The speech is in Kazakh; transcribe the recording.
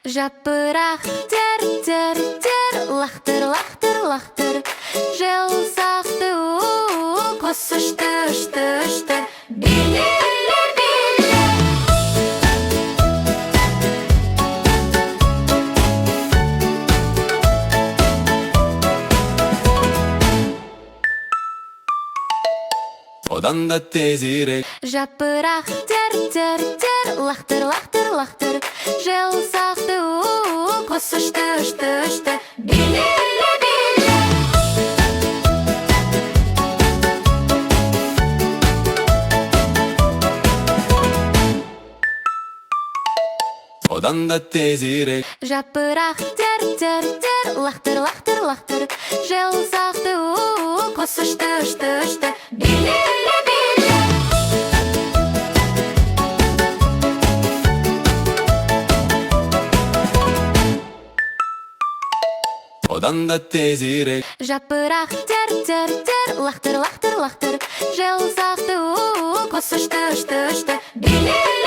Жапырақ тер, тер, тер, лақтыр, лақтыр, лақтыр. Жел сақты құс ұшты, ұшты, ұшты. Билеп, билеп. Одан да тезірек. Жапырақ тер, тер, тер, лақтыр, лақтыр, лақтыр. Жел сақты құс ұшты, ұшты, ұшты. Билеп, билеп. Одан да тезірек. Жапырақ тер, тер, тер, лақтыр, лақтыр, лақтыр. Жел сақты құс ұшты, ұшты, ұшты. Билеп, билеп. Одан да тезірек. Жапырақ тер, тер, тер, лақтыр, лақтыр, лақтыр. Жел сақты құс ұшты, ұшты, ұшты. Билеп.